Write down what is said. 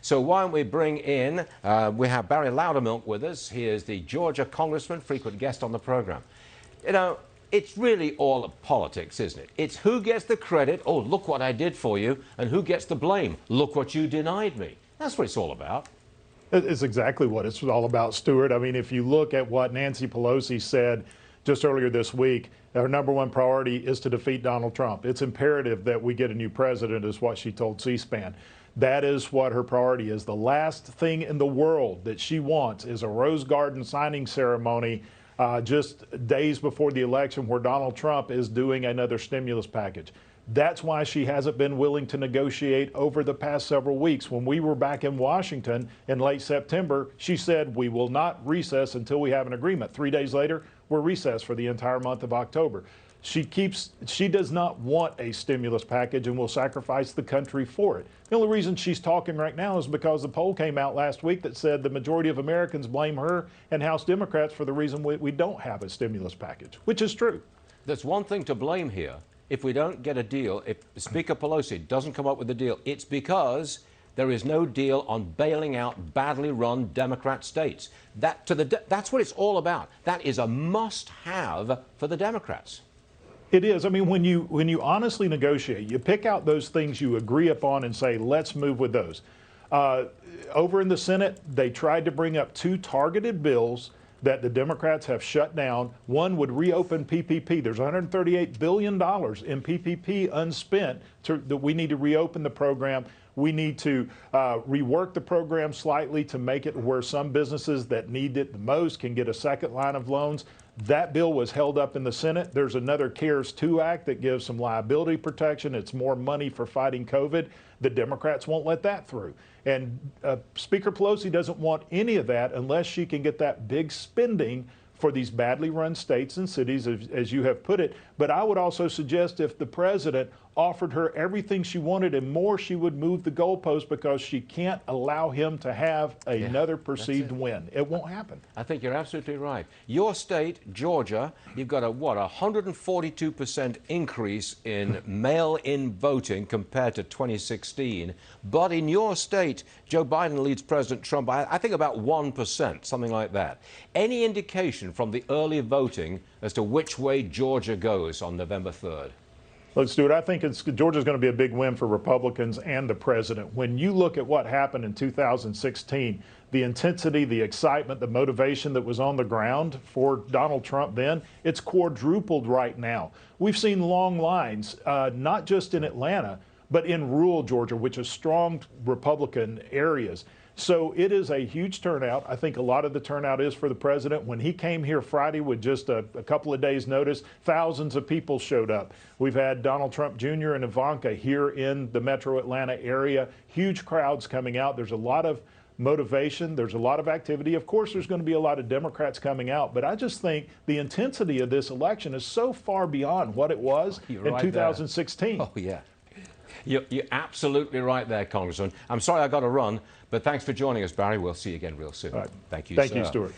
So why don't we bring in, we have Barry Loudermilk with us. He is the Georgia congressman, frequent guest on the program. You know, it's really all politics, isn't it? It's who gets the credit, oh, look what I did for you, and who gets the blame, look what you denied me. That's what it's all about. It's exactly what it's all about, Stuart. I mean, if you look at what Nancy Pelosi said just earlier this week, her number one priority is to defeat Donald Trump. It's imperative that we get a new president, is what she told C-SPAN. That is what her priority is. The last thing in the world that she wants is a Rose Garden signing ceremony just days before the election where Donald Trump is doing another stimulus package. That's why she hasn't been willing to negotiate over the past several weeks. When we were back in Washington in late September, she said we will not recess until we have an agreement. 3 days later, we're recessed for the entire month of October. She does not want a stimulus package and will sacrifice the country for it. The only reason she's talking right now is because the poll came out last week that said the majority of Americans blame her and House Democrats for the reason we don't have a stimulus package, which is true. There's one thing to blame here. If we don't get a deal, if Speaker Pelosi doesn't come up with a deal, it's because there is no deal on bailing out badly run Democrat states. That's what it's all about. That is a must-have for the Democrats. It is. I mean, when you honestly negotiate, you pick out those things you agree upon and say, let's move with those. Over in the Senate, they tried to bring up two targeted bills that the Democrats have shut down. One would reopen PPP. There's $138 billion in PPP unspent that we need to reopen the program. We need to rework the program slightly to make it where some businesses that need it the most can get a second line of loans. That bill was held up in the Senate. There's another CARES 2 Act that gives some liability protection. It's more money for fighting COVID. The Democrats won't let that through. And Speaker Pelosi doesn't want any of that unless she can get that big spending for these badly run states and cities, as you have put it. But I would also suggest if the president offered her everything she wanted and more, she would move the goalpost because she can't allow him to have another perceived win. It won't happen. I think you're absolutely right. Your state, Georgia, you've got a 142% increase in mail-in voting compared to 2016. But in your state, Joe Biden leads President Trump by, I think, about 1%, something like that. Any indication from the early voting as to which way Georgia goes on November 3rd? Look, Stuart, I think Georgia's going to be a big win for Republicans and the president. When you look at what happened in 2016, the intensity, the excitement, the motivation that was on the ground for Donald Trump then, it's quadrupled right now. We've seen long lines, not just in Atlanta, but in rural Georgia, which is strong Republican areas. So it is a huge turnout. I think a lot of the turnout is for the president. When he came here Friday with just a couple of days' notice, thousands of people showed up. We've had Donald Trump Jr. and Ivanka here in the metro Atlanta area. Huge crowds coming out. There's a lot of motivation. There's a lot of activity. Of course, there's going to be a lot of Democrats coming out. But I just think the intensity of this election is so far beyond what it was in 2016. Oh, yeah. You're absolutely right there, Congressman. I'm sorry I got to run, but thanks for joining us, Barry. We'll see you again real soon. Right. Thank you, Thank sir. you, Stuart.